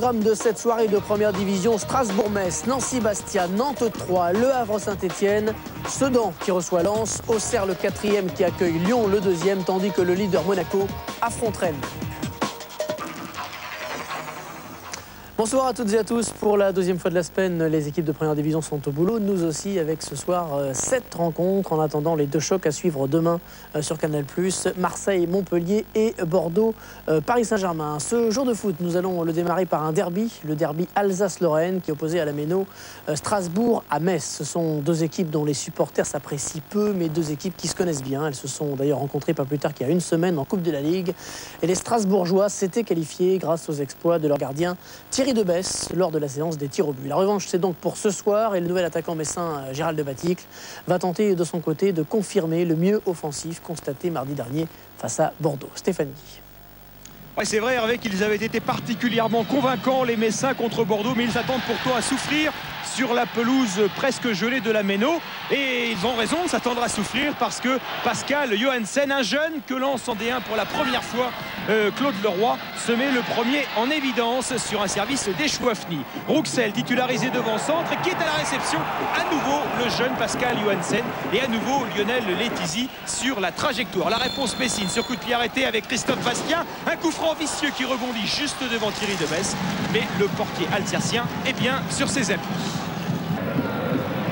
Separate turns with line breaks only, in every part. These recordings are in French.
programme de cette soirée de première division, Strasbourg-Metz, Nancy-Bastia, Nantes-3, Le Havre-Saint-Etienne, Sedan qui reçoit Lens, Auxerre le 4e qui accueille Lyon le 2e, tandis que le leader Monaco affronte Rennes. Bonsoir à toutes et à tous. Pour la deuxième fois de la semaine, les équipes de première division sont au boulot. Nous aussi, avec ce soir 7 rencontres en attendant les 2 chocs à suivre demain sur Canal+. Marseille, Montpellier et Bordeaux, Paris Saint-Germain. Ce jour de foot, nous allons le démarrer par un derby, le derby Alsace-Lorraine qui est opposé à la Méno Strasbourg à Metz. Ce sont 2 équipes dont les supporters s'apprécient peu, mais 2 équipes qui se connaissent bien. Elles se sont d'ailleurs rencontrées pas plus tard qu'il y a une semaine en Coupe de la Ligue. Et les Strasbourgeois s'étaient qualifiés grâce aux exploits de leur gardien Thierry Debesse lors de la séance des tirs au but. La revanche, c'est donc pour ce soir et le nouvel attaquant messin Gérald de Baticle va tenter de son côté de confirmer le mieux offensif constaté mardi dernier face à Bordeaux. Stéphanie.
Ouais, c'est vrai Hervé qu'ils avaient été particulièrement convaincants les Messins contre Bordeaux, mais ils s'attendent pourtant à souffrir sur la pelouse presque gelée de la Méno, et ils ont raison de s'attendre à souffrir parce que Pascal Johansen, un jeune que lance en D1 pour la première fois Claude Leroy, se met le premier en évidence sur un service d'Echouafny. Rouxel titularisé devant centre et qui est à la réception, à nouveau le jeune Pascal Johansen et à nouveau Lionel Letizy sur la trajectoire. La réponse Messine sur coup de pied arrêté avec Christophe Bastien, un coup franc vicieux qui rebondit juste devant Thierry Debesse, mais le portier alsacien est bien sur ses appuis.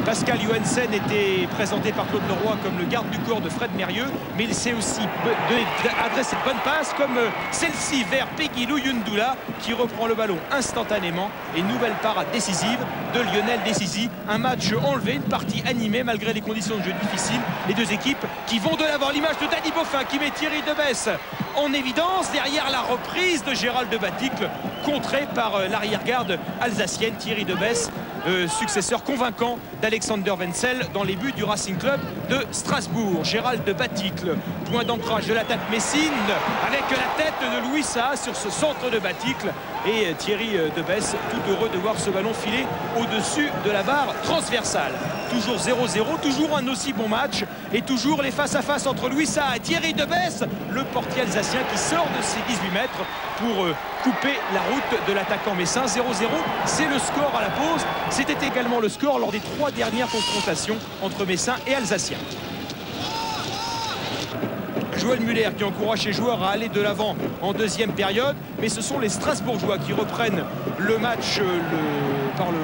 Pascal Johansen était présenté par Claude Leroy comme le garde du corps de Fred Mérieux, mais il sait aussi adresser de bonnes passes comme celle-ci vers Peggy Yundoula qui reprend le ballon instantanément, et nouvelle parade décisive de Lionel Letizy. Un match enlevé, une partie animée malgré les conditions de jeu difficiles. Les 2 équipes qui vont de l'avant. L'image de Danny Boffin qui met Thierry Debesse en évidence derrière la reprise de Gérald de Baticle, contré par l'arrière-garde alsacienne. Thierry Debesse, successeur convaincant d'Alexander Wenzel dans les buts du Racing Club de Strasbourg. Gérald de Baticle, point d'ancrage de l'attaque messine avec la tête de Louis Saha sur ce centre de Baticle, et Thierry Debesse tout heureux de voir ce ballon filer au-dessus de la barre transversale. Toujours 0-0, toujours un aussi bon match et toujours les face-à-face entre Louis Saha et Thierry Debesse, le portier alsacien qui sort de ses 18 mètres pour couper la route de l'attaquant messin. 0-0, c'est le score à la pause. C'était également le score lors des 3 dernières confrontations entre Messins et Alsaciens. Joël Muller qui encourage ses joueurs à aller de l'avant en deuxième période, mais ce sont les Strasbourgeois qui reprennent le match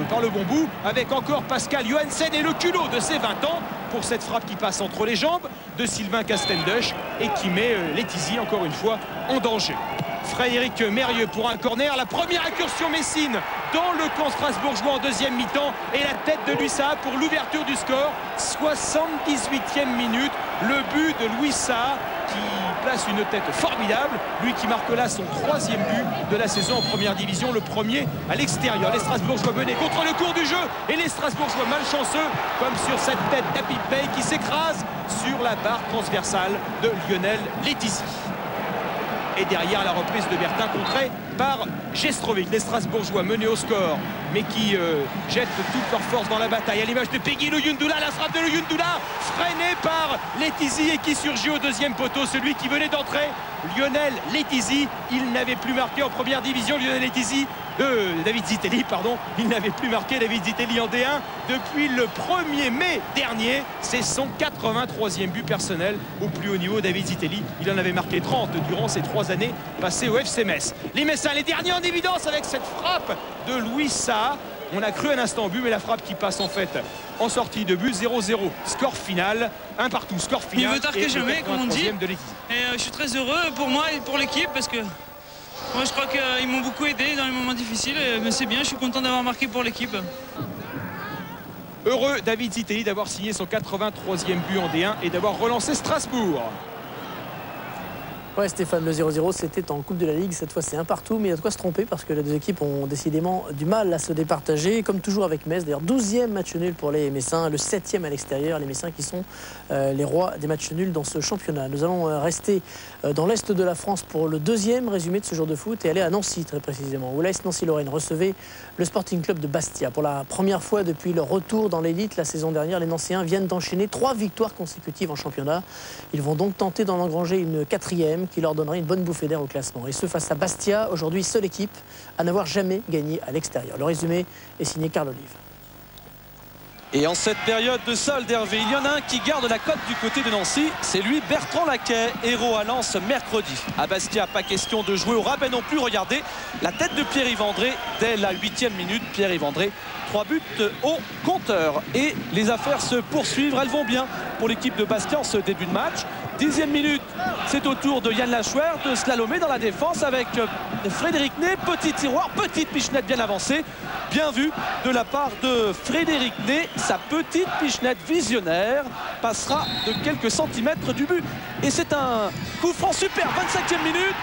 par le bon bout, avec encore Pascal Johansen et le culot de ses 20 ans pour cette frappe qui passe entre les jambes de Sylvain Castendush et qui met Letizy encore une fois en danger. Frédéric Mérieux pour un corner, la première incursion messine dans le camp strasbourgeois en deuxième mi-temps, et la tête de Louis Saha pour l'ouverture du score. 78e minute, le but de Louis Saha qui place une tête formidable, lui qui marque là son 3e but de la saison en première division, le premier à l'extérieur. Les Strasbourgeois menés contre le cours du jeu, et les Strasbourgeois malchanceux comme sur cette tête d'Apip Bey qui s'écrase sur la barre transversale de Lionel Letizy. Et derrière la reprise de Bertin contrée par Gestrovic. Les Strasbourgeois menés au score, mais qui jettent toute leur force dans la bataille. À l'image de Peggy Yundoula, la frappe de Yundoula freinée par Letizy et qui surgit au 2e poteau. Celui qui venait d'entrer, Lionel Letizy, il n'avait plus marqué en première division. Lionel Letizy, David Zitelli, pardon, il n'avait plus marqué, David Zitelli en D1 depuis le 1er mai dernier. C'est son 83e but personnel au plus haut niveau. David Zitelli, il en avait marqué 30 durant ces 3 années passées au FC Metz. Les Messins, les derniers en évidence avec cette frappe de Louis Saha. On a cru un instant au but, mais la frappe qui passe en fait en sortie de but. 0-0, score final, 1 partout, score final.
Mieux vaut tard que jamais, comme on dit.
Et
je suis très heureux pour moi et pour l'équipe, parce que moi je crois qu'ils m'ont beaucoup aidé dans les moments difficiles, mais c'est bien, je suis content d'avoir marqué pour l'équipe.
Heureux David Zitelli d'avoir signé son 83e but en D1 et d'avoir relancé Strasbourg.
Ouais, Stéphane, le 0-0 c'était en Coupe de la Ligue, cette fois c'est 1 partout, mais il y a de quoi se tromper parce que les 2 équipes ont décidément du mal à se départager, comme toujours avec Metz. D'ailleurs 12e match nul pour les Messins, le 7e à l'extérieur, les Messins qui sont les rois des matchs nuls dans ce championnat. Nous allons rester dans l'Est de la France pour le 2e résumé de ce jour de foot et aller à Nancy très précisément, où l'AS Nancy-Lorraine recevait le Sporting Club de Bastia. Pour la première fois depuis leur retour dans l'élite la saison dernière, les Nancéens viennent d'enchaîner 3 victoires consécutives en championnat. Ils vont donc tenter d'en engranger une 4e qui leur donnerait une bonne bouffée d'air au classement. Et ce face à Bastia, aujourd'hui seule équipe à n'avoir jamais gagné à l'extérieur. Le résumé est signé Carl Olive.
Et en cette période de solde, Hervé, il y en a un qui garde la cote du côté de Nancy. C'est lui, Bertrand Laquet, héros à Lens mercredi. À Bastia, pas question de jouer au rabais non plus. Regardez la tête de Pierre-Yves André dès la 8e minute. Pierre-Yves André, 3 buts au compteur. Et les affaires se poursuivent. Elles vont bien pour l'équipe de Bastia en ce début de match. 10e minute, c'est au tour de Yann Lachouer de slalomer dans la défense avec Frédéric Ney. Petit tiroir, petite pichenette bien avancée. Bien vu de la part de Frédéric Ney. Sa petite pichenette visionnaire passera de quelques centimètres du but. Et c'est un coup franc super. 25e minute.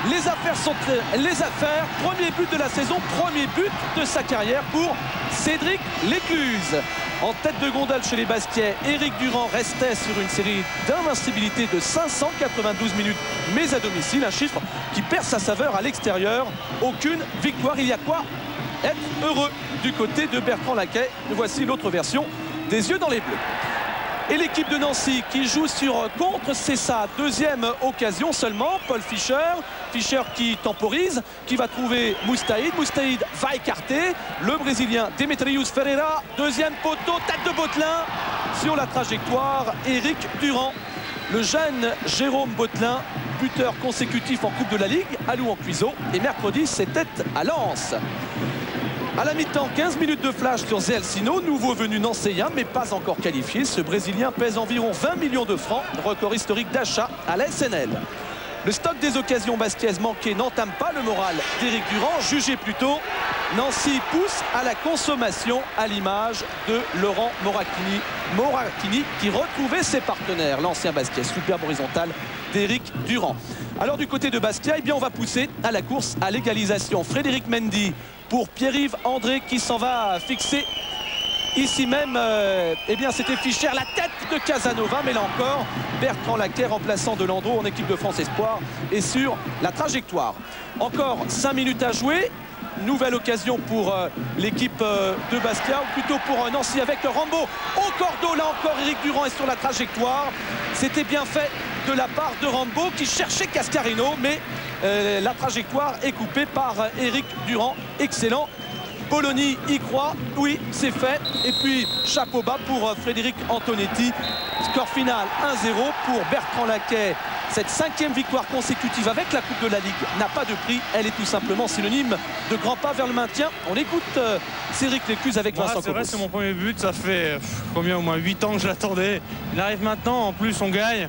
Les affaires sont les affaires. Premier but de la saison, premier but de sa carrière pour Cédric Lécluse. En tête de gondole chez les Bastiais, Éric Durand restait sur une série d'invincibilité de 592 minutes, mais à domicile, un chiffre qui perd sa saveur à l'extérieur. Aucune victoire, il y a quoi être heureux du côté de Bertrand Laquet. Voici l'autre version des yeux dans les bleus. Et l'équipe de Nancy qui joue sur contre, c'est sa deuxième occasion seulement. Paul Fischer, Fischer qui temporise, qui va trouver Moustaïd. Moustaïd va écarter le Brésilien Demetrius Ferreira. Deuxième poteau, tête de Botelin sur la trajectoire. Éric Durand, le jeune Jérôme Botelin, buteur consécutif en Coupe de la Ligue à Louan-Cuiseaux. Et mercredi, c'était à Lens. À la mi-temps, 15 minutes de flash sur Zé Alcino, nouveau venu nancéen, mais pas encore qualifié. Ce Brésilien pèse environ 20 millions de francs, record historique d'achat à la SNL. Le stock des occasions bastiaises manquées n'entame pas le moral d'Éric Durand. Jugez plutôt, Nancy pousse à la consommation à l'image de Laurent Moracchini qui retrouvait ses partenaires. L'ancien Bastia, superbe horizontale d'Éric Durand. Alors du côté de Bastia, eh bien, on va pousser à la course à l'égalisation. Frédéric Mendy pour Pierre-Yves André qui s'en va fixer ici même. Eh bien c'était Fischer, la tête de Casanova, mais là encore Bertrand Laquet, remplaçant de Landreau en équipe de France Espoir, est sur la trajectoire. Encore 5 minutes à jouer. Nouvelle occasion pour l'équipe de Bastia, ou plutôt pour Nancy avec Rambo au cordeau. Là encore Éric Durand est sur la trajectoire. C'était bien fait de la part de Rambo qui cherchait Cascarino, mais la trajectoire est coupée par Éric Durand. Excellent. Bologna y croit, oui c'est fait. Et puis chapeau bas pour Frédéric Antonetti. Score final 1-0 pour Bertrand Laquet. Cette 5e victoire consécutive avec la Coupe de la Ligue n'a pas de prix. Elle est tout simplement synonyme de grand pas vers le maintien. On écoute Cédric Lécluse avec Vincent Copos.
C'est vrai, c'est mon premier but. Ça fait combien, au moins 8 ans que je l'attendais. Il arrive maintenant, en plus on gagne.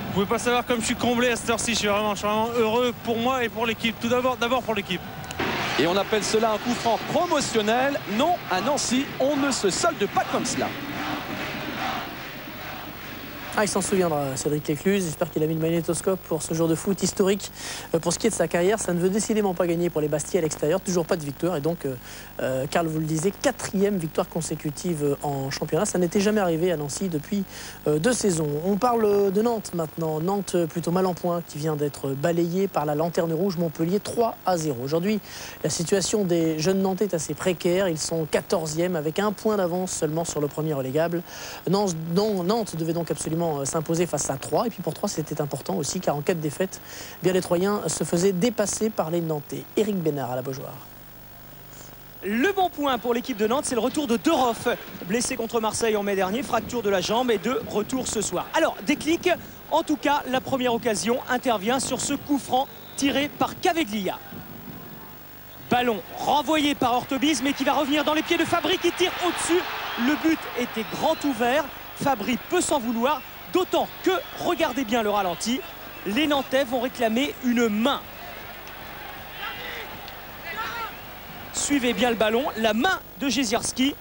Vous pouvez pas savoir comme je suis comblé à cette heure-ci. Je suis vraiment heureux pour moi et pour l'équipe. Tout d'abord pour l'équipe.
Et on appelle cela un coup franc promotionnel. Non, à Nancy, on ne se solde pas comme cela.
Ah, il s'en souviendra, Cédric Lécluse. J'espère qu'il a mis le magnétoscope pour ce jour de foot historique. Pour ce qui est de sa carrière, ça ne veut décidément pas gagner pour les Bastiais à l'extérieur. Toujours pas de victoire. Et donc, Karl vous le disait, 4e victoire consécutive en championnat. Ça n'était jamais arrivé à Nancy depuis 2 saisons. On parle de Nantes maintenant. Nantes plutôt mal en point, qui vient d'être balayée par la Lanterne Rouge Montpellier 3-0. Aujourd'hui, la situation des jeunes Nantais est assez précaire. Ils sont 14e avec 1 point d'avance seulement sur le premier relégable. Nantes devait donc absolument s'imposer face à 3. Et puis pour 3, c'était important aussi, car en cas de défaite, bien les Troyens se faisaient dépasser par les Nantais. Éric Bénard à la Beaujoire.
Le bon point pour l'équipe de Nantes, c'est le retour de Deroff, blessé contre Marseille en mai dernier, fracture de la jambe, et de retour ce soir. Alors, déclic, en tout cas, la première occasion intervient sur ce coup franc tiré par Caveglia. Ballon renvoyé par Ortebise, mais qui va revenir dans les pieds de Fabry qui tire au-dessus. Le but était grand ouvert. Fabry peut s'en vouloir, d'autant que, regardez bien le ralenti, les Nantais vont réclamer une main. Suivez bien le ballon, la main de Jezierski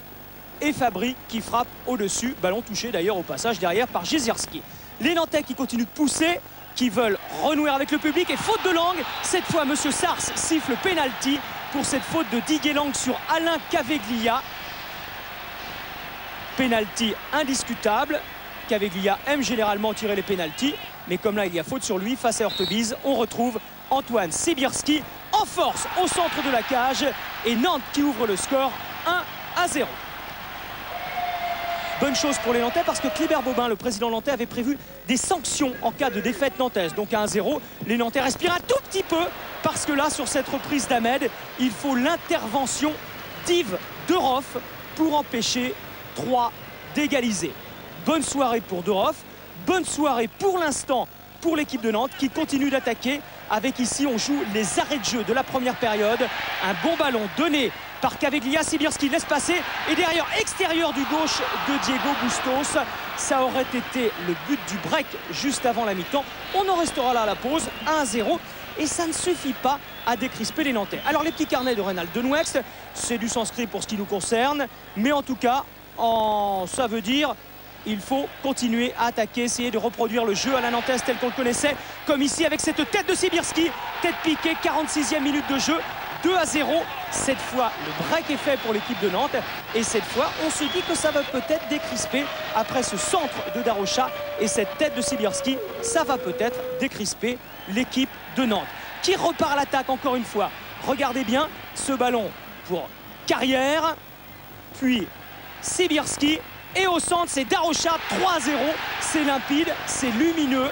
et Fabry qui frappe au-dessus. Ballon touché d'ailleurs au passage derrière par Jezierski. Les Nantais qui continuent de pousser, qui veulent renouer avec le public, et faute de Lang. Cette fois, M. Sars siffle penalty pour cette faute de Didier Lang sur Alain Caveglia. Penalty indiscutable. Caveglia aime généralement tirer les pénaltys, mais comme là il y a faute sur lui face à Ortebise, on retrouve Antoine Sibierski en force au centre de la cage, et Nantes qui ouvre le score 1-0. Bonne chose pour les Nantais parce que Kléber Bobin, le président nantais, avait prévu des sanctions en cas de défaite nantaise. Donc à 1-0, les Nantais respirent un tout petit peu parce que là, sur cette reprise d'Ahmed, il faut l'intervention d'Yves Deroff pour empêcher 3 d'égaliser. Bonne soirée pour Deroff, bonne soirée pour l'instant pour l'équipe de Nantes qui continue d'attaquer avec ici, on joue les arrêts de jeu de la première période. Un bon ballon donné par Caveglia, Sibierski laisse passer et derrière extérieur du gauche de Diego Bustos. Ça aurait été le but du break juste avant la mi-temps. On en restera là à la pause, 1-0 et ça ne suffit pas à décrisper les Nantais. Alors les petits carnets de Reynald Denouex, c'est du sanskrit pour ce qui nous concerne, mais en tout cas, ça veut dire il faut continuer à attaquer, essayer de reproduire le jeu à la nantaise tel qu'on le connaissait, comme ici avec cette tête de Sibierski, tête piquée, 46e minute de jeu. 2-0, cette fois le break est fait pour l'équipe de Nantes et cette fois on se dit que ça va peut-être décrisper après ce centre de Darocha et cette tête de Sibierski, ça va peut-être décrisper l'équipe de Nantes qui repart à l'attaque encore une fois. Regardez bien ce ballon pour Carrière, puis Sibierski et au centre c'est Darocha, 3-0, c'est limpide, c'est lumineux.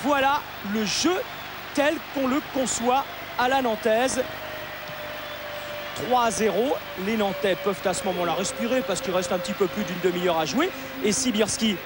Voilà le jeu tel qu'on le conçoit à la nantaise. 3-0, les Nantais peuvent à ce moment-là respirer parce qu'il reste un petit peu plus d'une demi-heure à jouer. Et Sibierski,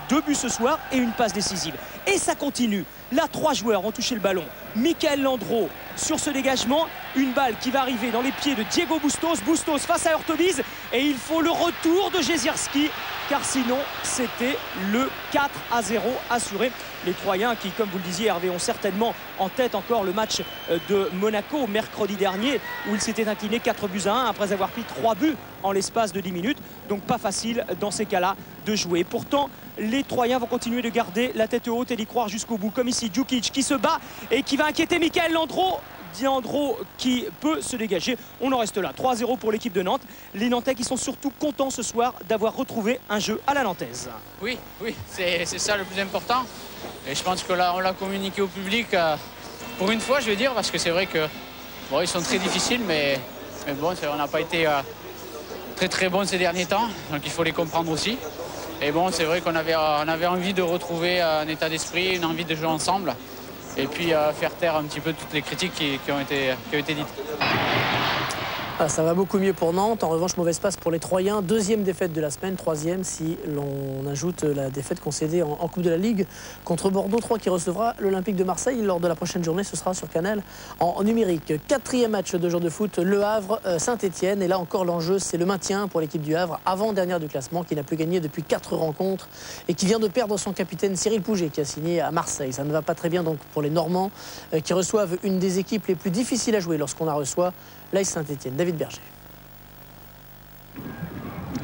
2 buts ce soir et une passe décisive. Et ça continue. Là, 3 joueurs vont toucher le ballon. Michael Landreau sur ce dégagement. Une balle qui va arriver dans les pieds de Diego Bustos. Bustos face à Hurtoviz. Et il faut le retour de Jezierski. Car sinon, c'était le 4-0 assuré. Les Troyens qui, comme vous le disiez Hervé, ont certainement en tête encore le match de Monaco mercredi dernier où ils s'étaient inclinés 4-1 après avoir pris 3 buts en l'espace de 10 minutes. Donc pas facile dans ces cas-là de jouer. Pourtant, les Troyens vont continuer de garder la tête haute et d'y croire jusqu'au bout. Comme ici, Djukic qui se bat et qui va inquiéter Michael Landreau. Diandro qui peut se dégager. On en reste là. 3-0 pour l'équipe de Nantes. Les Nantais qui sont surtout contents ce soir d'avoir retrouvé un jeu à la nantaise.
Oui, c'est ça le plus important. Et je pense que là, on l'a communiqué au public pour une fois, je vais dire, parce que c'est vrai que bon, ils sont très difficiles, mais bon, on n'a pas été très bon ces derniers temps. Donc il faut les comprendre aussi. Et bon, c'est vrai qu'on avait envie de retrouver un état d'esprit, une envie de jouer ensemble. Et puis faire taire un petit peu toutes les critiques qui ont été dites.
Ah, ça va beaucoup mieux pour Nantes. En revanche, mauvaise passe pour les Troyens. 2e défaite de la semaine, 3e si l'on ajoute la défaite concédée en Coupe de la Ligue contre Bordeaux 3 qui recevra l'Olympique de Marseille lors de la prochaine journée. Ce sera sur Canal en numérique. 4e match de jour de foot, Le Havre, Saint-Etienne. Et là encore, l'enjeu, c'est le maintien pour l'équipe du Havre, avant-dernière du classement, qui n'a plus gagné depuis 4 rencontres et qui vient de perdre son capitaine Cyril Pouget qui a signé à Marseille. Ça ne va pas très bien donc pour les Normands qui reçoivent une des équipes les plus difficiles à jouer lorsqu'on la reçoit, l'AS Saint-Etienne. David Berger.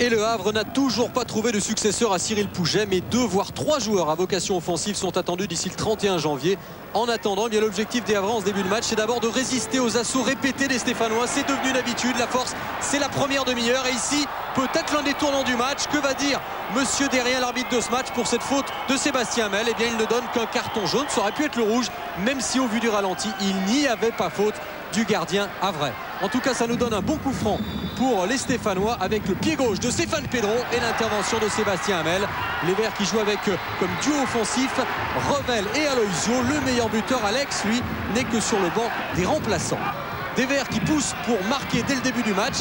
Et le Havre n'a toujours pas trouvé de successeur à Cyril Pouget, mais 2 voire 3 joueurs à vocation offensive sont attendus d'ici le 31 janvier. En attendant, eh bien l'objectif des Havrais en ce début de match, c'est d'abord de résister aux assauts répétés des Stéphanois. C'est devenu une habitude, la force, c'est la première demi-heure. Et ici, peut-être l'un des tournants du match. Que va dire Monsieur Derrien, l'arbitre de ce match, pour cette faute de Sébastien Hamel? Eh bien, il ne donne qu'un carton jaune. Ça aurait pu être le rouge, même si au vu du ralenti, il n'y avait pas faute du gardien havrais. En tout cas, ça nous donne un bon coup franc pour les Stéphanois avec le pied gauche de Stéphane Pedron et l'intervention de Sébastien Hamel. Les Verts qui jouent avec comme duo offensif Revel et Aloisio. Le meilleur buteur, Alex, lui, n'est que sur le banc des remplaçants. Des Verts qui poussent pour marquer dès le début du match.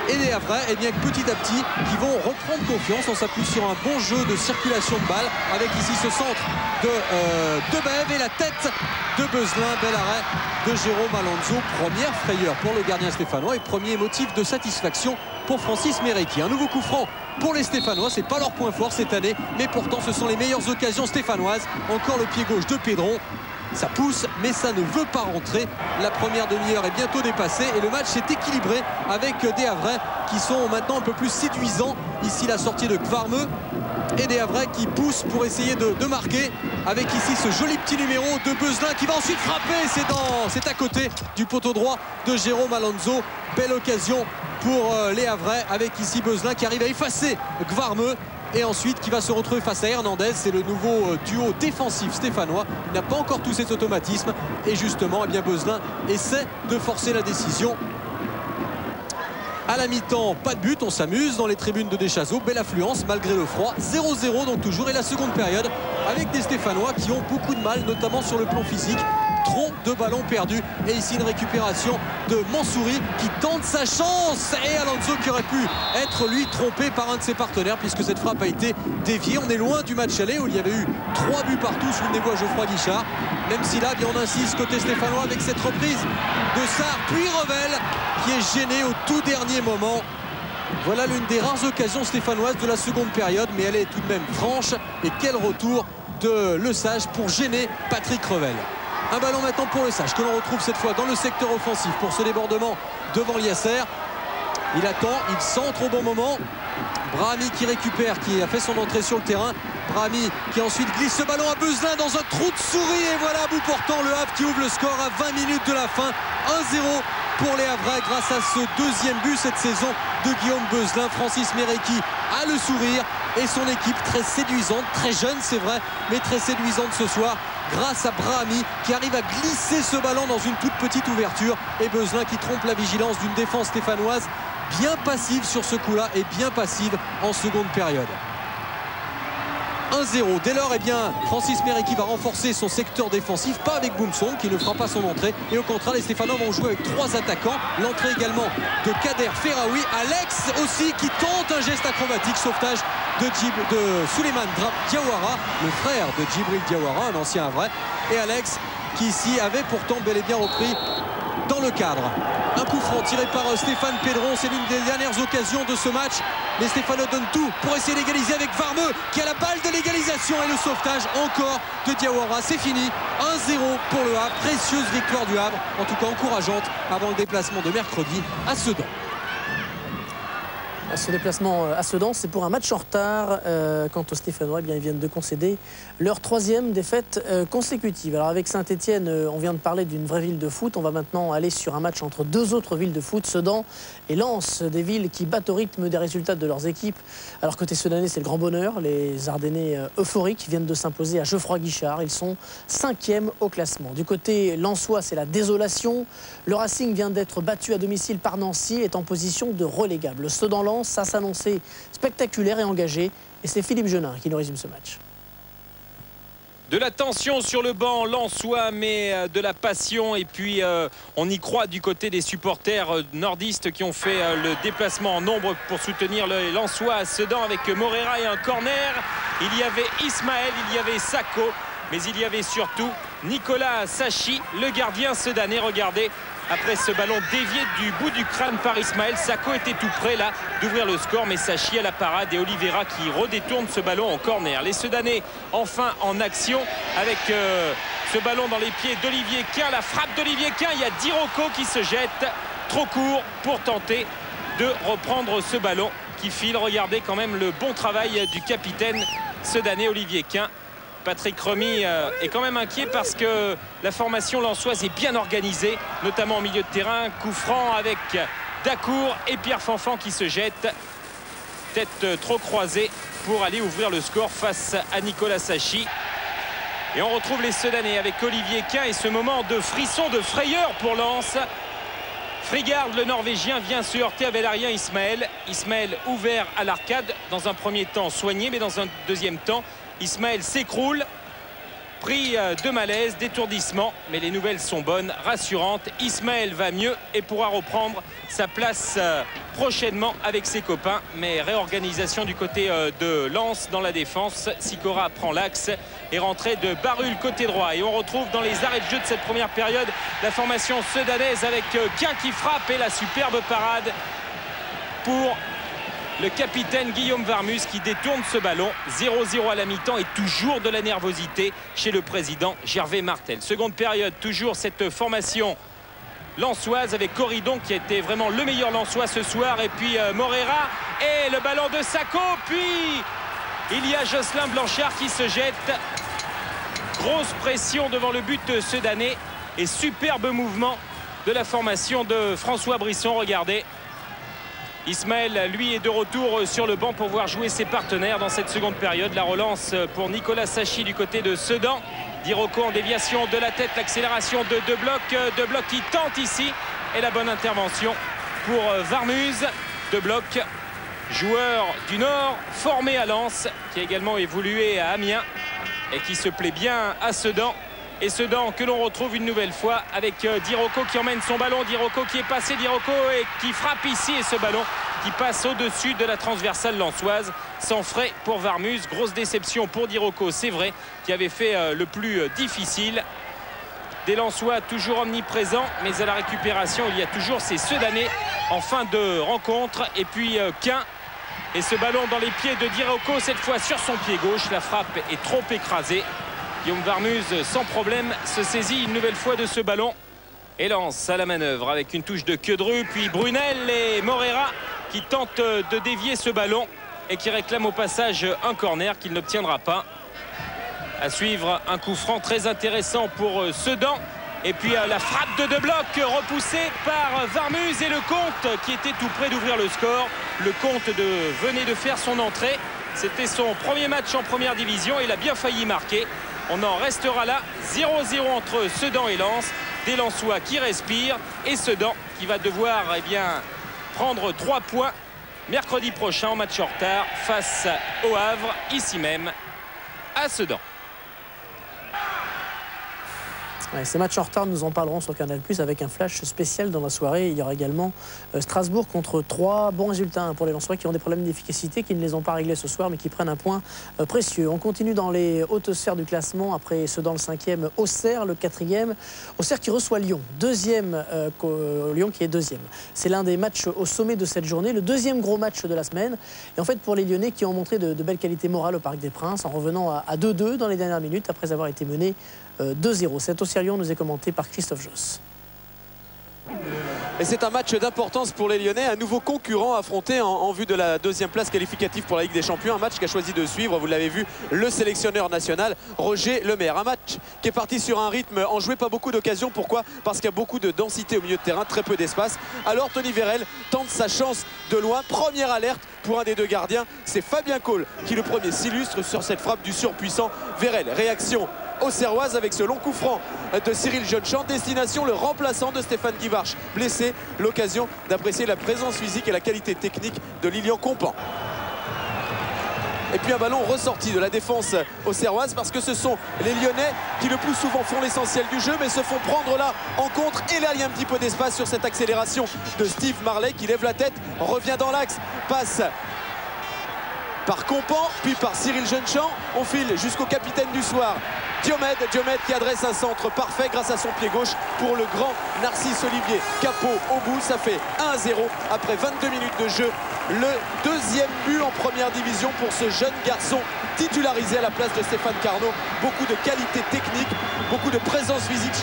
Et les Havrais, eh bien, petit à petit, qui vont reprendre confiance. On s'appuie sur un bon jeu de circulation de balle avec ici ce centre de Bev et la tête de Beuzelin. Bel arrêt de Jérôme Alonso. Première frayeur pour le gardien stéphanois et premier motif de satisfaction pour Francis Mérecky. Un nouveau coup franc pour les Stéphanois. C'est pas leur point fort cette année, mais pourtant ce sont les meilleures occasions stéphanoises. Encore le pied gauche de Pedron. Ça pousse, mais ça ne veut pas rentrer. La première demi-heure est bientôt dépassée et le match s'est équilibré avec des Havrais qui sont maintenant un peu plus séduisants. Ici la sortie de Kvarmeux et des Havrais qui poussent pour essayer de marquer avec ici ce joli petit numéro de Beuzelin qui va ensuite frapper. C'est à côté du poteau droit de Jérôme Alonso. Belle occasion pour les Havrais avec ici Beuzelin qui arrive à effacer Kvarmeux. Et ensuite qui va se retrouver face à Hernandez. C'est le nouveau duo défensif stéphanois. Il n'a pas encore tous ses automatismes. Et justement, eh bien, Beuzelin essaie de forcer la décision. À la mi-temps, pas de but, on s'amuse dans les tribunes de Deschazeaux. Belle affluence malgré le froid. 0-0 donc toujours. Et la seconde période avec des Stéphanois qui ont beaucoup de mal, notamment sur le plan physique. Trop de ballons perdus. Et ici une récupération de Mansouri qui tente sa chance. Et Alonso qui aurait pu être lui trompé par un de ses partenaires puisque cette frappe a été déviée. On est loin du match aller où il y avait eu 3 buts partout. Souvenez-vous à Geoffroy Guichard. Même si là, bien on insiste côté stéphanois avec cette reprise de Sarr puis Revel qui est gêné au tout dernier moment. Voilà l'une des rares occasions stéphanoises de la seconde période, mais elle est tout de même franche. Et quel retour de Le Sage pour gêner Patrick Revel. Un ballon maintenant pour Le Sage que l'on retrouve cette fois dans le secteur offensif pour ce débordement devant Liasser. Il attend, il centre au bon moment. Brahimi qui récupère, qui a fait son entrée sur le terrain. Brahimi qui ensuite glisse ce ballon à Beuzelin dans un trou de souris. Et voilà, à bout portant, le Havre qui ouvre le score à 20 minutes de la fin. 1-0 pour les Havrais grâce à ce deuxième but cette saison de Guillaume Beuzelin. Francis Méréki a le sourire et son équipe très séduisante, très jeune c'est vrai, mais très séduisante ce soir grâce à Brahimi qui arrive à glisser ce ballon dans une toute petite ouverture et Beuzelin qui trompe la vigilance d'une défense stéphanoise bien passive sur ce coup-là et bien passive en seconde période. 1-0. Dès lors, eh bien, Francis Méréki va renforcer son secteur défensif, pas avec Boumson qui ne fera pas son entrée. Et au contraire, les Stéphanois vont jouer avec 3 attaquants. L'entrée également de Kader Ferraoui. Alex aussi qui tente un geste acrobatique. Sauvetage de Souleymane Diawara, le frère de Djibril Diawara, un ancien Havrais. Et Alex qui ici avait pourtant bel et bien repris dans le cadre. Un coup franc tiré par Stéphane Pedron, c'est l'une des dernières occasions de ce match. Les Stéphanois donnent tout pour essayer d'égaliser avec Varmeux qui a la balle de l'égalisation et le sauvetage encore de Diawara. C'est fini, 1-0 pour le Havre, précieuse victoire du Havre, en tout cas encourageante avant le déplacement de mercredi à Sedan.
Ce déplacement à Sedan, c'est pour un match en retard. Quant aux Stéphanois, eh bien, ils viennent de concéder leur 3e défaite consécutive. Alors avec Saint-Etienne, on vient de parler d'une vraie ville de foot. On va maintenant aller sur un match entre 2 autres villes de foot, Sedan et Lens, des villes qui battent au rythme des résultats de leurs équipes. Alors côté sedanais, c'est le grand bonheur. Les Ardennais euphoriques viennent de s'imposer à Geoffroy Guichard. Ils sont 5e au classement. Du côté lensois, c'est la désolation. Le Racing vient d'être battu à domicile par Nancy et est en position de relégable. Sedan-Lens, ça s'annonçait spectaculaire et engagé. Et c'est Philippe Genin qui nous résume ce match.
De la tension sur le banc lensois, mais de la passion. Et puis on y croit du côté des supporters nordistes qui ont fait le déplacement en nombre pour soutenir le lensois à Sedan avec Morera et un corner. Il y avait Ismaël, il y avait Sako, mais il y avait surtout Nicolas Sachi, le gardien sedanais. Regardez, après ce ballon dévié du bout du crâne par Ismaël, Sako était tout près là d'ouvrir le score, mais Sachi à la parade et Oliveira qui redétourne ce ballon en corner. Les Sedanais enfin en action avec ce ballon dans les pieds d'Olivier Quin, la frappe d'Olivier Quin. Il y a Diroko qui se jette trop court pour tenter de reprendre ce ballon qui file. Regardez quand même le bon travail du capitaine sedanais Olivier Quin. Patrick Remy est quand même inquiet parce que la formation lensoise est bien organisée, notamment au milieu de terrain. Coup franc avec Dacour et Pierre Fanfan qui se jettent, tête trop croisée pour aller ouvrir le score face à Nicolas Sachi. Et on retrouve les Sedanais avec Olivier Quin et ce moment de frisson, de frayeur pour Lens. Frigard, le Norvégien, vient se heurter à Valérien Ismaël. Ismaël ouvert à l'arcade, dans un premier temps soigné, mais dans un deuxième temps, Ismaël s'écroule, pris de malaise, d'étourdissement, mais les nouvelles sont bonnes, rassurantes. Ismaël va mieux et pourra reprendre sa place prochainement avec ses copains. Mais réorganisation du côté de Lens dans la défense. Sikora prend l'axe et rentrée de Barul côté droit. Et on retrouve dans les arrêts de jeu de cette première période la formation sedanaise avec Quin qui frappe et la superbe parade pour le capitaine Guillaume Varmus qui détourne ce ballon. 0-0 à la mi-temps et toujours de la nervosité chez le président Gervais Martel. Seconde période, toujours cette formation lensoise avec Corridon qui a été vraiment le meilleur lensois ce soir. Et puis Morera et le ballon de Sako. Puis il y a Jocelyn Blanchard qui se jette. Grosse pression devant le but sedanais et superbe mouvement de la formation de François Brisson. Regardez. Ismaël, lui, est de retour sur le banc pour voir jouer ses partenaires dans cette seconde période. La relance pour Nicolas Sachi du côté de Sedan. Diroko en déviation de la tête, l'accélération de De Bloc qui tente ici. Et la bonne intervention pour Varmuz.
De Bloc, joueur du Nord, formé à Lens, qui a également évolué à Amiens et qui se plaît bien à Sedan. Et Sedan que l'on retrouve une nouvelle fois avec Diroko qui emmène son ballon. Diroko qui est passé, Diroko et qui frappe ici. Et ce ballon qui passe au-dessus de la transversale lensoise. Sans frais pour Varmus. Grosse déception pour Diroko, c'est vrai, qui avait fait le plus difficile. Des Lensois toujours omniprésents, mais à la récupération, il y a toujours ces Sedanais en fin de rencontre. Et puis Quin. Et ce ballon dans les pieds de Diroko, cette fois sur son pied gauche. La frappe est trop écrasée. Guillaume Varmus, sans problème, se saisit une nouvelle fois de ce ballon et lance à la manœuvre avec une touche de Queudru. Puis Brunel et Morera qui tentent de dévier ce ballon et qui réclament au passage un corner qu'il n'obtiendra pas. À suivre, un coup franc très intéressant pour Sedan. Et puis la frappe de Bloc repoussée par Varmus et le Comte qui était tout près d'ouvrir le score. Le Comte venait de faire son entrée. C'était son premier match en première division et il a bien failli marquer. On en restera là, 0-0 entre Sedan et Lens. Des Lensois qui respirent et Sedan qui va devoir prendre 3 points mercredi prochain en match en retard face au Havre, ici même à Sedan.
Ouais, ces matchs en retard, nous en parlerons sur Canal+, avec un flash spécial dans la soirée. Il y aura également Strasbourg contre Troyes. Bon résultat pour les Lensois qui ont des problèmes d'efficacité, qui ne les ont pas réglés ce soir, mais qui prennent un point précieux. On continue dans les hautes sphères du classement. Après Sedan le 5e, Auxerre le 4e. Auxerre qui reçoit Lyon, Lyon qui est 2e. C'est l'un des matchs au sommet de cette journée, le 2e gros match de la semaine. Et en fait, pour les Lyonnais qui ont montré de belles qualités morales au Parc des Princes, en revenant à 2-2 dans les dernières minutes, après avoir été menés 2-0. Cet Auxerre Lyon nous est commenté par Christophe Josse.
Et c'est un match d'importance pour les Lyonnais, un nouveau concurrent affronté en vue de la 2e place qualificative pour la Ligue des Champions. Un match qu'a choisi de suivre, vous l'avez vu, le sélectionneur national Roger Lemaire. Un match qui est parti sur un rythme enjoué, pas beaucoup d'occasions. Pourquoi? Parce qu'il y a beaucoup de densité au milieu de terrain, très peu d'espace. Alors Tony Vérel tente sa chance de loin. Première alerte pour un des deux gardiens, c'est Fabien Cole qui le premier s'illustre sur cette frappe du surpuissant Vérel. Réaction auxerroise avec ce long coup franc de Cyril Jeunechamp, destination le remplaçant de Stéphane Guivarch, blessé. L'occasion d'apprécier la présence physique et la qualité technique de Lilian Compan. Et puis un ballon ressorti de la défense auxerroise, parce que ce sont les Lyonnais qui le plus souvent font l'essentiel du jeu, mais se font prendre là en contre. Et là il y a un petit peu d'espace sur cette accélération de Steve Marley qui lève la tête, revient dans l'axe, passe par Compan, puis par Cyril Jeunechamp. On file jusqu'au capitaine du soir, Diomède qui adresse un centre parfait grâce à son pied gauche pour le grand Narcisse Olivier Capot au bout. Ça fait 1-0 après 22 minutes de jeu. Le 2e but en première division pour ce jeune garçon titularisé à la place de Stéphane Carnot. Beaucoup de qualité technique, beaucoup de présence physique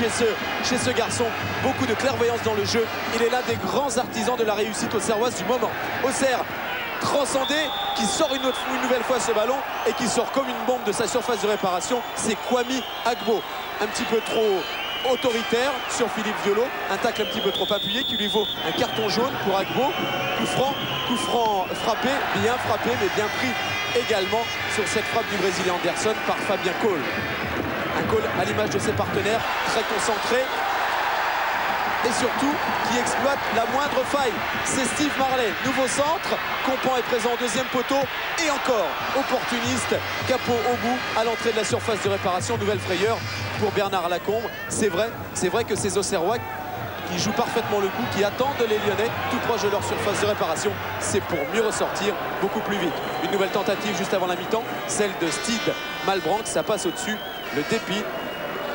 chez ce garçon, beaucoup de clairvoyance dans le jeu. Il est l'un des grands artisans de la réussite auxerroise du moment. Auxerre transcendé, qui sort une nouvelle fois ce ballon et qui sort comme une bombe de sa surface de réparation, c'est Kwame Agbo. Un petit peu trop autoritaire sur Philippe Violo, un tacle un petit peu trop appuyé qui lui vaut un carton jaune pour Agbo. Coup franc frappé, bien frappé mais bien pris également sur cette frappe du Brésilien Anderson par Fabien Cole. Un Cole à l'image de ses partenaires, très concentré et surtout qui exploite la moindre faille. C'est Steve Marley, nouveau centre. Compan est présent au 2e poteau et encore opportuniste. Capot au bout à l'entrée de la surface de réparation. Nouvelle frayeur pour Bernard Lacombe. C'est vrai que ces Auxerrois qui jouent parfaitement le coup, qui attendent les Lyonnais tout proche de leur surface de réparation, c'est pour mieux ressortir beaucoup plus vite. Une nouvelle tentative juste avant la mi-temps, celle de Steve Malbranc. Ça passe au-dessus, le dépit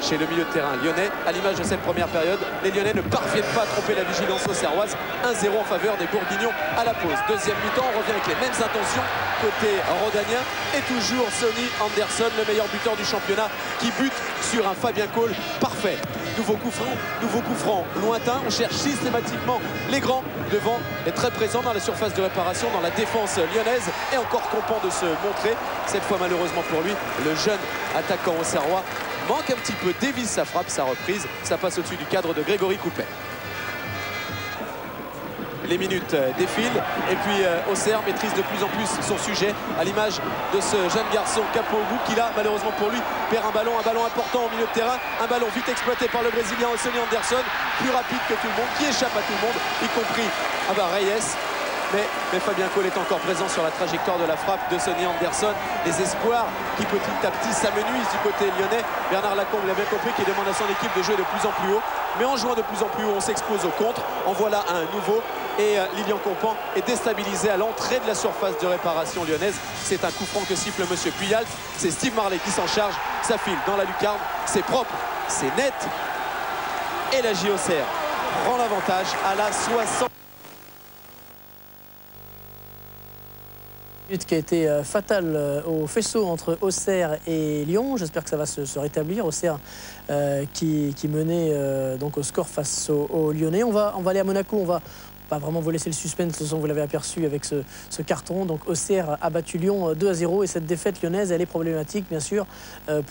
chez le milieu de terrain lyonnais. À l'image de cette première période, les Lyonnais ne parviennent pas à tromper la vigilance auxerroise. 1-0 en faveur des Bourguignons à la pause. 2e mi-temps, on revient avec les mêmes intentions côté rhodanien. Et toujours Sonny Anderson, le meilleur buteur du championnat, qui bute sur un Fabien Cole parfait. Nouveau coup franc lointain. On cherche systématiquement les grands devant, est très présent dans la surface de réparation, dans la défense lyonnaise. Et encore Compan de se montrer. Cette fois malheureusement pour lui, le jeune attaquant auxerrois manque un petit peu, dévisse sa frappe, sa reprise. Ça passe au-dessus du cadre de Grégory Coupet. Les minutes défilent et puis Auxerre maîtrise de plus en plus son sujet, à l'image de ce jeune garçon Capot au bout qui là malheureusement pour lui perd un ballon important au milieu de terrain, un ballon vite exploité par le Brésilien Sonny Anderson, plus rapide que tout le monde, qui échappe à tout le monde, y compris Reyes. mais Fabien Cole est encore présent sur la trajectoire de la frappe de Sonny Anderson. Les espoirs qui petit à petit s'amenuisent du côté lyonnais. Bernard Lacombe l'a bien compris, qui demande à son équipe de jouer de plus en plus haut. Mais en jouant de plus en plus haut, on s'expose au contre. En voilà un nouveau. Et Lilian Compan est déstabilisé à l'entrée de la surface de réparation lyonnaise. C'est un coup franc que siffle monsieur Puyal. C'est Steve Marley qui s'en charge. Ça file dans la lucarne. C'est propre, c'est net. Et la JOCR prend l'avantage à la 60.
Qui a été fatale au faisceau entre Auxerre et Lyon. J'espère que ça va se rétablir. Auxerre qui menait donc au score face aux Lyonnais. On va aller à Monaco. On va pas vraiment vous laisser le suspense, de toute façon vous l'avez aperçu avec ce carton. Donc Auxerre a battu Lyon 2-0 et cette défaite lyonnaise elle est problématique bien sûr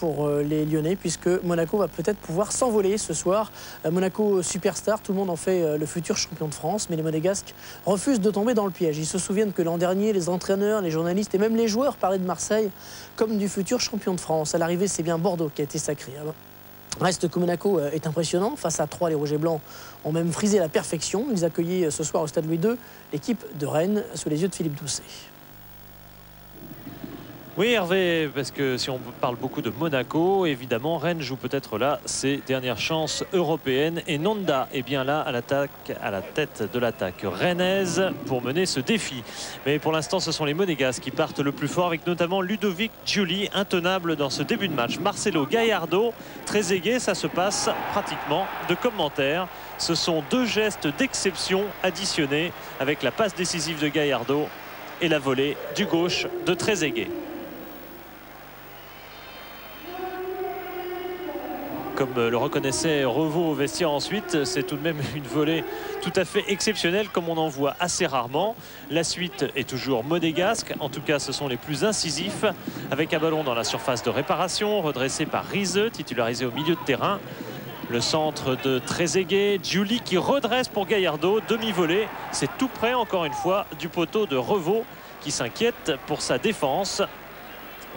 pour les Lyonnais, puisque Monaco va peut-être pouvoir s'envoler ce soir. Monaco superstar, tout le monde en fait le futur champion de France, mais les Monégasques refusent de tomber dans le piège. Ils se souviennent que l'an dernier les entraîneurs, les journalistes et même les joueurs parlaient de Marseille comme du futur champion de France. À l'arrivée c'est bien Bordeaux qui a été sacré. Reste que Monaco est impressionnant. Face à 3, les Rouges et Blancs ont même frisé à la perfection. Ils accueillaient ce soir au Stade Louis II l'équipe de Rennes sous les yeux de Philippe Doucet.
Oui Hervé, parce que si on parle beaucoup de Monaco, évidemment Rennes joue peut-être là ses dernières chances européennes et Nonda est bien là à la tête de l'attaque rennaise pour mener ce défi. Mais pour l'instant ce sont les Monégasques qui partent le plus fort, avec notamment Ludovic Giuli, intenable dans ce début de match. Marcelo Gallardo, très aigué, ça se passe pratiquement de commentaires. Ce sont deux gestes d'exception additionnés avec la passe décisive de Gallardo et la volée du gauche de Trezeguet. Comme le reconnaissait Revaux au vestiaire ensuite, c'est tout de même une volée tout à fait exceptionnelle, comme on en voit assez rarement. La suite est toujours monégasque, en tout cas ce sont les plus incisifs, avec un ballon dans la surface de réparation, redressé par Riese, titularisé au milieu de terrain. Le centre de Trezeguet, Giuli qui redresse pour Gallardo, demi-volée, c'est tout près encore une fois du poteau de Revaux qui s'inquiète pour sa défense.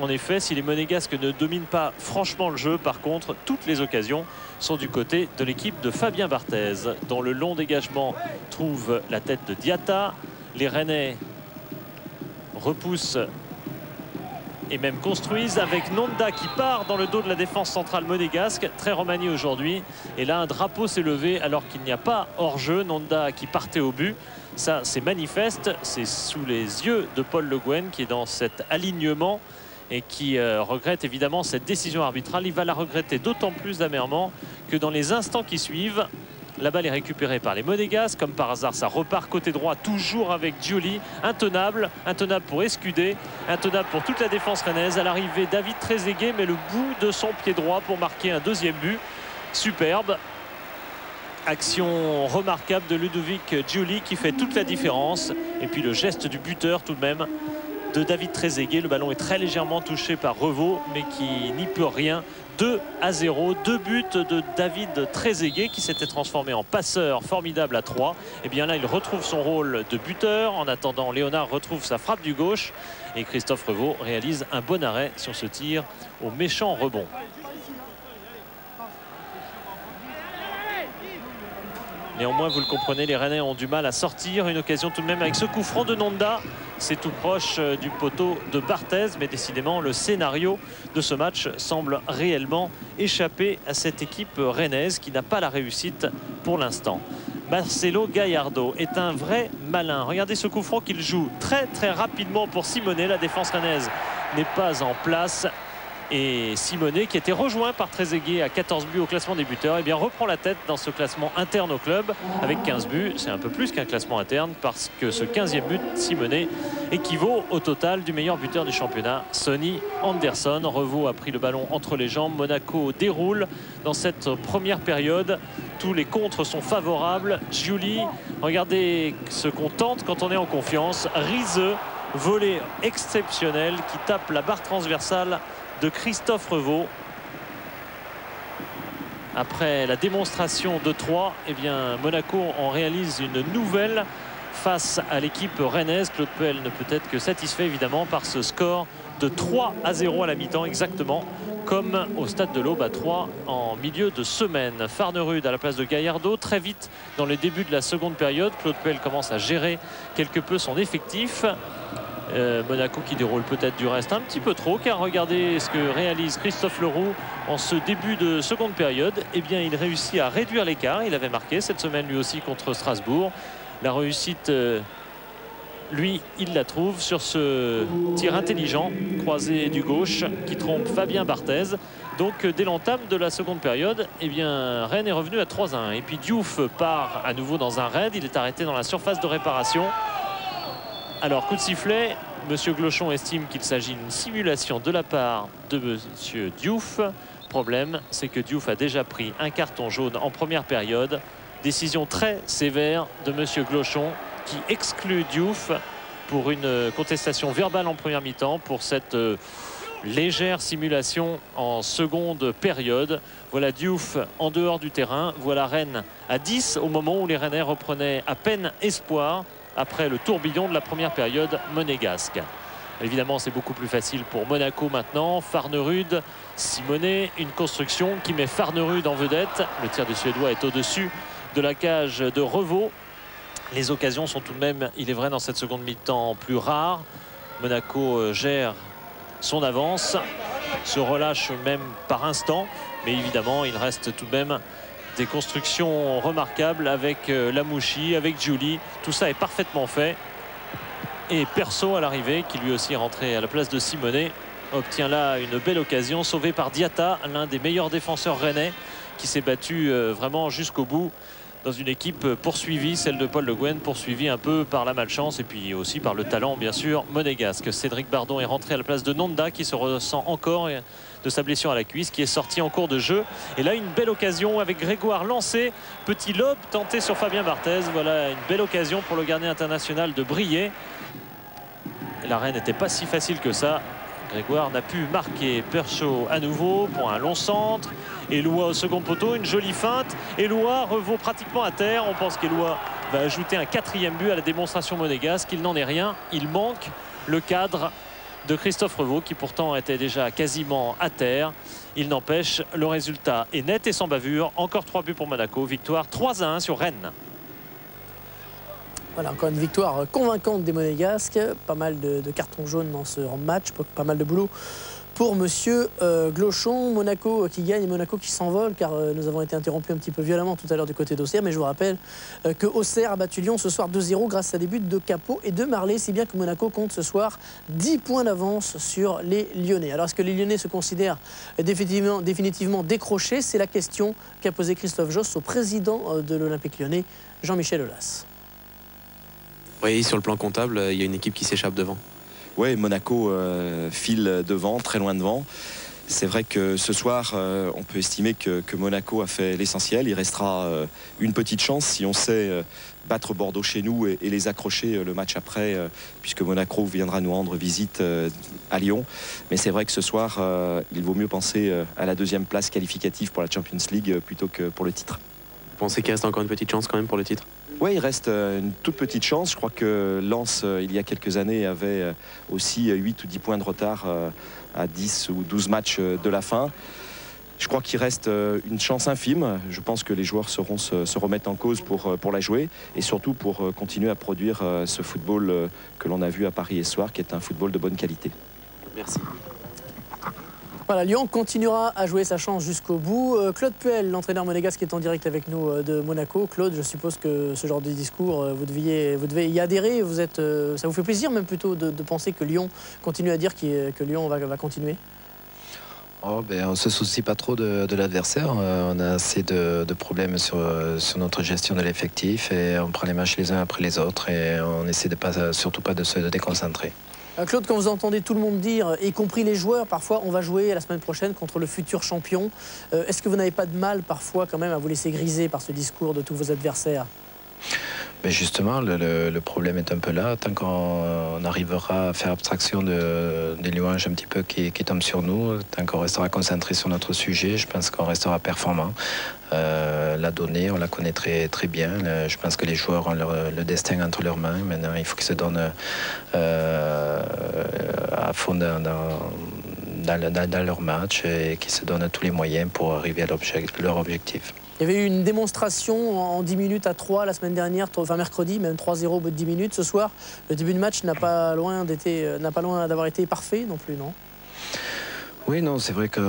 En effet, si les Monégasques ne dominent pas franchement le jeu, par contre, toutes les occasions sont du côté de l'équipe de Fabien Barthez. Dans le long dégagement trouve la tête de Diatta. Les Rennais repoussent et même construisent avec Nonda qui part dans le dos de la défense centrale monégasque, très remanié aujourd'hui. Et là, un drapeau s'est levé alors qu'il n'y a pas hors-jeu. Nonda qui partait au but. Ça, c'est manifeste. C'est sous les yeux de Paul Le Guen qui est dans cet alignement et qui regrette évidemment cette décision arbitrale. Il va la regretter d'autant plus amèrement que dans les instants qui suivent, la balle est récupérée par les Monégasques. Comme par hasard, ça repart côté droit, toujours avec Giuli. Intenable pour Escudé, intenable pour toute la défense rennaise. À l'arrivée, David Trezeguet met le bout de son pied droit pour marquer un deuxième but. Superbe. Action remarquable de Ludovic Giuli qui fait toute la différence. Et puis le geste du buteur tout de même de David Trezeguet. Le ballon est très légèrement touché par Revaux, mais qui n'y peut rien. 2-0, 2 buts de David Trezeguet qui s'était transformé en passeur formidable à 3. Et bien là, il retrouve son rôle de buteur. En attendant, Léonard retrouve sa frappe du gauche. Et Christophe Revaux réalise un bon arrêt sur ce tir au méchant rebond. Néanmoins, vous le comprenez, les Rennais ont du mal à sortir. Une occasion tout de même avec ce coup franc de Nonda. C'est tout proche du poteau de Barthez. Mais décidément, le scénario de ce match semble réellement échapper à cette équipe rennaise qui n'a pas la réussite pour l'instant. Marcelo Gallardo est un vrai malin. Regardez ce coup franc qu'il joue très rapidement pour Simonet. La défense rennaise n'est pas en place. Et Simonet, qui était rejoint par Trezeguet à 14 buts au classement des buteurs, eh bien reprend la tête dans ce classement interne au club avec 15 buts. C'est un peu plus qu'un classement interne parce que ce 15e but de Simonet équivaut au total du meilleur buteur du championnat, Sonny Anderson. Revaux a pris le ballon entre les jambes. Monaco déroule dans cette première période. Tous les contres sont favorables. Giuli, regardez ce qu'on tente quand on est en confiance. Riese, volée exceptionnelle qui tape la barre transversale de Christophe Revaux. Après la démonstration de 3, eh bien Monaco en réalise une nouvelle face à l'équipe rennaise. Claude Puel ne peut être que satisfait évidemment par ce score de 3-0 à la mi-temps, exactement comme au stade de l'Aube à 3 en milieu de semaine. Farnerud à la place de Gallardo. Très vite dans les débuts de la seconde période, Claude Puel commence à gérer quelque peu son effectif. Monaco qui déroule peut-être du reste un petit peu trop, car regardez ce que réalise Christophe Leroux en ce début de seconde période. Eh bien, il réussit à réduire l'écart. Il avait marqué cette semaine lui aussi contre Strasbourg. La réussite, lui, il la trouve sur ce tir intelligent croisé du gauche qui trompe Fabien Barthez. Donc dès l'entame de la seconde période, eh bien, Rennes est revenu à 3-1. Et puis Diouf part à nouveau dans un raid. Il est arrêté dans la surface de réparation. Alors, coup de sifflet, Monsieur Glochon estime qu'il s'agit d'une simulation de la part de Monsieur Diouf. Problème, c'est que Diouf a déjà pris un carton jaune en première période. Décision très sévère de Monsieur Glochon qui exclut Diouf pour une contestation verbale en première mi-temps pour cette légère simulation en seconde période. Voilà Diouf en dehors du terrain. Voilà Rennes à 10 au moment où les Rennais reprenaient à peine espoir après le tourbillon de la première période monégasque. Évidemment, c'est beaucoup plus facile pour Monaco maintenant. Farnerud, Simonet, une construction qui met Farnerud en vedette. Le tir du Suédois est au-dessus de la cage de Revaux. Les occasions sont tout de même, il est vrai, dans cette seconde mi-temps plus rares. Monaco gère son avance, se relâche même par instant, mais évidemment, il reste tout de même des constructions remarquables avec Lamouchi, avec Giuli. Tout ça est parfaitement fait. Et Perso à l'arrivée, qui lui aussi est rentré à la place de Simonet, obtient là une belle occasion, sauvée par Diatta, l'un des meilleurs défenseurs rennais, qui s'est battu vraiment jusqu'au bout dans une équipe poursuivie, celle de Paul Le Guen, poursuivie un peu par la malchance et puis aussi par le talent, bien sûr, monégasque. Cédric Bardon est rentré à la place de Nonda, qui se ressent encore de sa blessure à la cuisse, qui est sorti en cours de jeu. Et là, une belle occasion avec Grégoire lancé. Petit lob tenté sur Fabien Barthez. Voilà une belle occasion pour le gardien international de briller. L'arène n'était pas si facile que ça. Grégoire n'a pu marquer. Perchaud à nouveau pour un long centre. Éloi au second poteau, une jolie feinte. Éloi revaut pratiquement à terre. On pense qu'Éloi va ajouter un 4e but à la démonstration monégasque. Il n'en est rien. Il manque le cadre de Christophe Revaux, qui pourtant était déjà quasiment à terre. Il n'empêche, le résultat est net et sans bavure. Encore 3 buts pour Monaco. Victoire 3-1 sur Rennes.
Voilà, encore une victoire convaincante des Monégasques. Pas mal de cartons jaunes dans ce match. Pas mal de boulot pour Monsieur Glochon. Monaco qui gagne et Monaco qui s'envole, car nous avons été interrompus un petit peu violemment tout à l'heure du côté d'Auxerre. Mais je vous rappelle que Auxerre a battu Lyon ce soir 2-0 grâce à des buts de Capot et de Marley. Si bien que Monaco compte ce soir 10 points d'avance sur les Lyonnais. Alors, est-ce que les Lyonnais se considèrent définitivement décrochés? C'est la question qu'a posée Christophe Josse au président de l'Olympique Lyonnais, Jean-Michel Aulas.
Oui, sur le plan comptable, il y a une équipe qui s'échappe devant.
Oui, Monaco file devant, très loin devant. C'est vrai que ce soir, on peut estimer que Monaco a fait l'essentiel. Il restera une petite chance si on sait battre Bordeaux chez nous et les accrocher le match après, puisque Monaco viendra nous rendre visite à Lyon. Mais c'est vrai que ce soir, il vaut mieux penser à la 2e place qualificative pour la Champions League plutôt que pour le titre.
Vous pensez qu'il reste encore une petite chance quand même pour le titre?
Oui, il reste une toute petite chance. Je crois que Lens, il y a quelques années, avait aussi 8 ou 10 points de retard à 10 ou 12 matchs de la fin. Je crois qu'il reste une chance infime. Je pense que les joueurs sauront se remettre en cause pour la jouer et surtout pour continuer à produire ce football que l'on a vu à Paris hier soir, qui est un football de bonne qualité.
Merci.
Voilà, Lyon continuera à jouer sa chance jusqu'au bout. Claude Puel, l'entraîneur monégasque, qui est en direct avec nous de Monaco. Claude, je suppose que ce genre de discours, vous devez y adhérer. Ça vous fait plaisir même plutôt de penser que Lyon continue à dire que Lyon va continuer?
On ne se soucie pas trop de l'adversaire. On a assez de problèmes sur notre gestion de l'effectif et on prend les matchs les uns après les autres et on essaie surtout pas de se déconcentrer.
Claude, quand vous entendez tout le monde dire, y compris les joueurs, parfois on va jouer la semaine prochaine contre le futur champion, est-ce que vous n'avez pas de mal parfois quand même à vous laisser griser par ce discours de tous vos adversaires?
Mais justement, le problème est un peu là. Tant qu'on arrivera à faire abstraction des louanges un petit peu qui tombent sur nous, tant qu'on restera concentré sur notre sujet, je pense qu'on restera performant. La donnée, on la connaît très, très bien. Je pense que les joueurs ont le destin entre leurs mains. Maintenant, il faut qu'ils se donnent à fond dans leur match et qu'ils se donnent tous les moyens pour arriver à leur objectif.
Il y avait eu une démonstration en 10 minutes à 3 la semaine dernière, enfin mercredi, même 3-0 au bout de 10 minutes. Ce soir, le début de match n'a pas loin d'avoir été parfait non plus, non?
Oui, non, c'est vrai que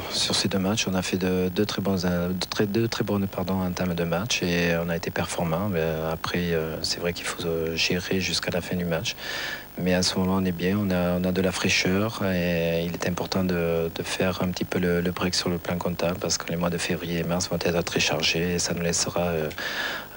sur ces deux matchs, on a fait deux très bonnes entames de match et on a été performants. Mais après, c'est vrai qu'il faut gérer jusqu'à la fin du match. Mais à ce moment, on est bien, on a de la fraîcheur et il est important de faire un petit peu le break sur le plan comptable parce que les mois de février et mars vont être très chargés et ça nous laissera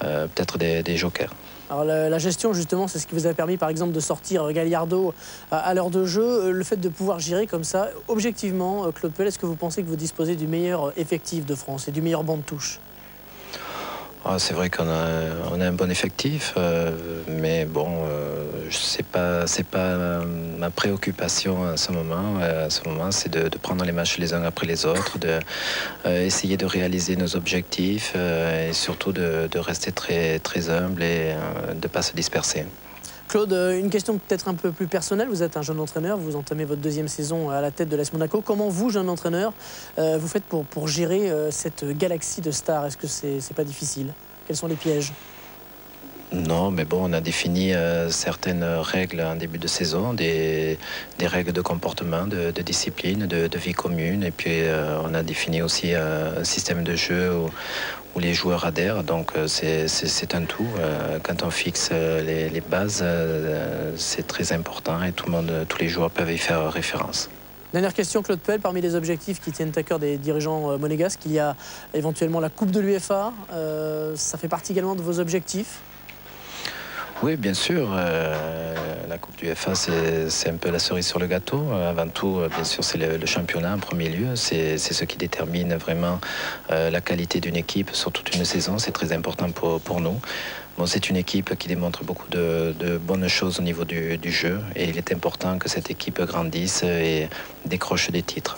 peut-être des jokers.
Alors la gestion, justement, c'est ce qui vous a permis, par exemple, de sortir Gallardo à l'heure de jeu. Le fait de pouvoir gérer comme ça, objectivement, Claude Puel, est-ce que vous pensez que vous disposez du meilleur effectif de France et du meilleur banc de touche?
C'est vrai qu'on a un bon effectif, mais bon, c'est pas ma préoccupation à ce moment. À ce moment, c'est de prendre les matchs les uns après les autres, essayer de réaliser nos objectifs et surtout de rester très, très humble et de ne pas se disperser.
Claude, une question peut-être un peu plus personnelle. Vous êtes un jeune entraîneur, vous entamez votre deuxième saison à la tête de l'AS Monaco. Comment vous, jeune entraîneur, vous faites pour gérer cette galaxie de stars? Est-ce que c'est pas difficile? Quels sont les pièges?
Non, mais bon, on a défini certaines règles en début de saison, des règles de comportement, de discipline, de vie commune. Et puis, on a défini aussi un système de jeu où les joueurs adhèrent. Donc, c'est un tout. Quand on fixe les bases, c'est très important et tous les joueurs peuvent y faire référence.
Dernière question, Claude Puel, parmi les objectifs qui tiennent à cœur des dirigeants monégasques, il y a éventuellement la Coupe de l'UEFA. Ça fait partie également de vos objectifs?
Oui, bien sûr. La Coupe du UEFA, c'est un peu la cerise sur le gâteau. Avant tout, bien sûr, c'est le championnat en premier lieu. C'est ce qui détermine vraiment la qualité d'une équipe sur toute une saison. C'est très important pour nous. Bon, c'est une équipe qui démontre beaucoup de bonnes choses au niveau du jeu. Et il est important que cette équipe grandisse et décroche des titres.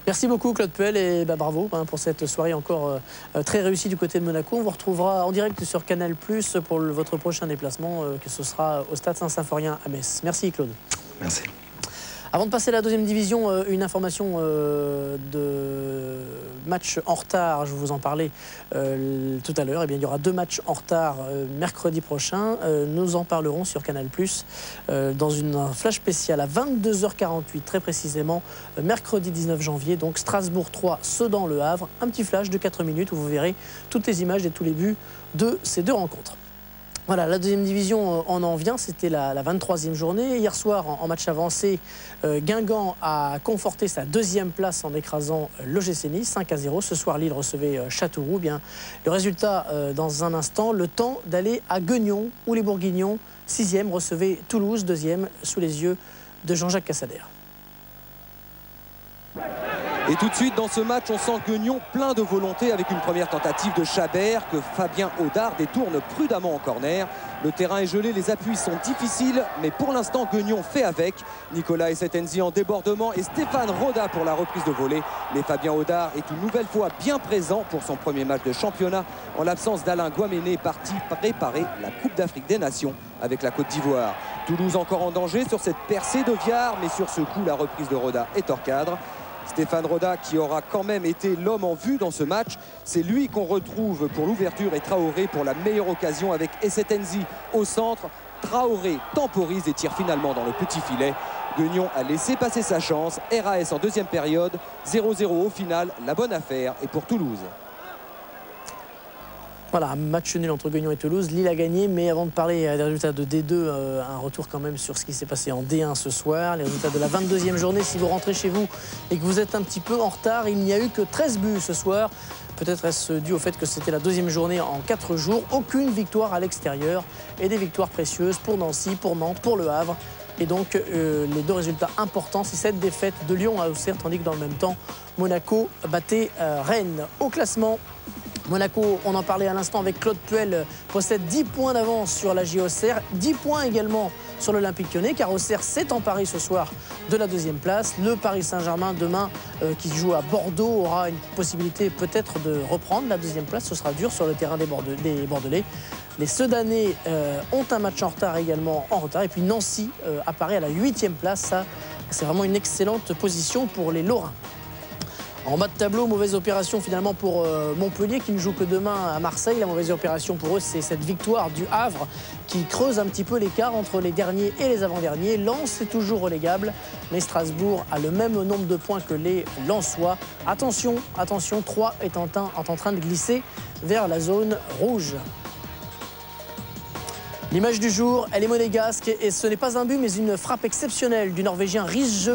Merci beaucoup Claude Puel et bravo pour cette soirée encore très réussie du côté de Monaco. On vous retrouvera en direct sur Canal+ pour votre prochain déplacement, que ce sera au Stade Saint-Symphorien à Metz. Merci Claude.
Merci.
Avant de passer à la deuxième division, une information de match en retard. Je vous en parlais tout à l'heure. Eh bien, il y aura 2 matchs en retard mercredi prochain. Nous en parlerons sur Canal+, dans un flash spécial à 22h48, très précisément, mercredi 19 janvier. Donc Strasbourg 3, Sedan Le Havre. Un petit flash de 4 minutes où vous verrez toutes les images et tous les buts de ces 2 rencontres. Voilà, la deuxième division, on en vient, c'était la 23e journée. Hier soir, en match avancé, Guingamp a conforté sa 2e place en écrasant l'OGC Nice, 5-0. Ce soir, Lille recevait Châteauroux. Bien, le résultat, dans un instant, le temps d'aller à Guignon, où les Bourguignons, 6e, recevaient Toulouse, 2e, sous les yeux de Jean-Jacques Cassader.
Et tout de suite dans ce match, on sent Guignon plein de volonté avec une première tentative de Chabert que Fabien Audard détourne prudemment en corner. Le terrain est gelé, les appuis sont difficiles, mais pour l'instant Guignon fait avec. Nicolas Essetenzi en débordement et Stéphane Roda pour la reprise de volée. Mais Fabien Audard est une nouvelle fois bien présent pour son premier match de championnat en l'absence d'Alain Guaméné, parti préparer la Coupe d'Afrique des Nations avec la Côte d'Ivoire. Toulouse encore en danger sur cette percée de Viard, mais sur ce coup la reprise de Roda est hors cadre. Stéphane Roda qui aura quand même été l'homme en vue dans ce match. C'est lui qu'on retrouve pour l'ouverture et Traoré pour la meilleure occasion avec Essetenzi au centre. Traoré temporise et tire finalement dans le petit filet. Guignon a laissé passer sa chance. RAS en deuxième période. 0-0 au final. La bonne affaire est pour Toulouse.
Voilà, un match nul entre Guignon et Toulouse. Lille a gagné, mais avant de parler des résultats de D2, un retour quand même sur ce qui s'est passé en D1 ce soir. Les résultats de la 22e journée, si vous rentrez chez vous et que vous êtes un petit peu en retard, il n'y a eu que 13 buts ce soir. Peut-être est-ce dû au fait que c'était la 2e journée en 4 jours. Aucune victoire à l'extérieur et des victoires précieuses pour Nancy, pour Nantes, pour Le Havre. Et donc, les 2 résultats importants, c'est cette défaite de Lyon à Auxerre, tandis que dans le même temps, Monaco battait Rennes. Au classement, Monaco, on en parlait à l'instant avec Claude Puel, possède 10 points d'avance sur la JO Auxerre, 10 points également sur l'Olympique Lyonnais, car Auxerre s'est emparé ce soir de la deuxième place. Le Paris Saint-Germain, demain, qui joue à Bordeaux, aura une possibilité peut-être de reprendre la deuxième place. Ce sera dur sur le terrain des Bordelais. Les Sedanais ont un match en retard également, Et puis Nancy apparaît à la 8e place. Ça, c'est vraiment une excellente position pour les Lorrains. En bas de tableau, mauvaise opération finalement pour Montpellier qui ne joue que demain à Marseille. La mauvaise opération pour eux, c'est cette victoire du Havre qui creuse un petit peu l'écart entre les derniers et les avant-derniers. Lens est toujours relégable, mais Strasbourg a le même nombre de points que les Lensois. Attention, 3 est en train de glisser vers la zone rouge. L'image du jour, elle est monégasque et ce n'est pas un but mais une frappe exceptionnelle du Norvégien Riche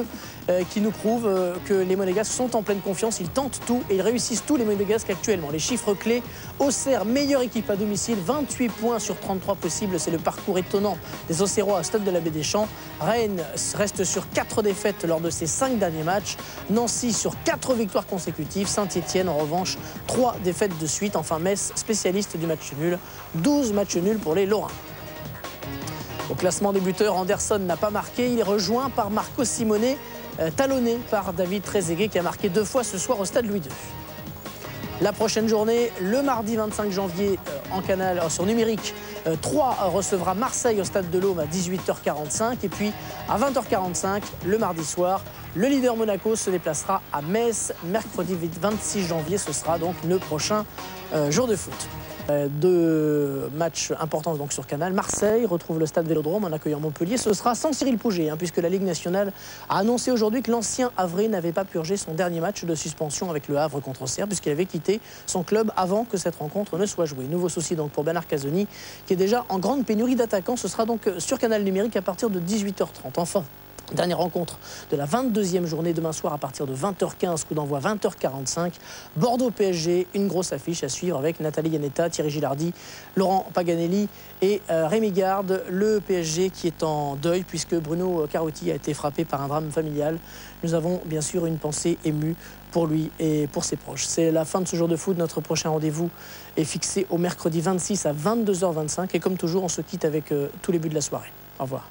qui nous prouve que les Monégasques sont en pleine confiance. Ils tentent tout et ils réussissent tous les Monégasques actuellement. Les chiffres clés, Auxerre, meilleure équipe à domicile, 28 points sur 33 possibles. C'est le parcours étonnant des Auxerrois à Stade de la Baie des Champs. Rennes reste sur 4 défaites lors de ses 5 derniers matchs. Nancy sur 4 victoires consécutives. Saint-Etienne en revanche 3 défaites de suite. Enfin Metz, spécialiste du match nul. 12 matchs nuls pour les Lorrains. Au classement des buteurs, Anderson n'a pas marqué. Il est rejoint par Marco Simone, talonné par David Trezeguet qui a marqué 2 fois ce soir au stade Louis II. La prochaine journée, le mardi 25 janvier sur numérique, 3 recevra Marseille au stade de l'Aume à 18h45. Et puis à 20h45, le mardi soir, le leader Monaco se déplacera à Metz. Mercredi 26 janvier, ce sera donc le prochain jour de foot. 2 matchs importants donc sur Canal. Marseille retrouve le stade Vélodrome en accueillant Montpellier. Ce sera sans Cyril Pouget, puisque la Ligue nationale a annoncé aujourd'hui que l'ancien Havrais n'avait pas purgé son dernier match de suspension avec le Havre contre Auxerre, puisqu'il avait quitté son club avant que cette rencontre ne soit jouée. Nouveau souci donc pour Bernard Casoni, qui est déjà en grande pénurie d'attaquants. Ce sera donc sur Canal numérique à partir de 18h30. Enfin, dernière rencontre de la 22e journée demain soir à partir de 20h15, coup d'envoi 20h45. Bordeaux-PSG, une grosse affiche à suivre avec Nathalie Yanetta, Thierry Gilardi, Laurent Paganelli et Rémi Garde. Le PSG qui est en deuil puisque Bruno Carotti a été frappé par un drame familial. Nous avons bien sûr une pensée émue pour lui et pour ses proches. C'est la fin de ce jour de foot. Notre prochain rendez-vous est fixé au mercredi 26 à 22h25. Et comme toujours, on se quitte avec tous les buts de la soirée. Au revoir.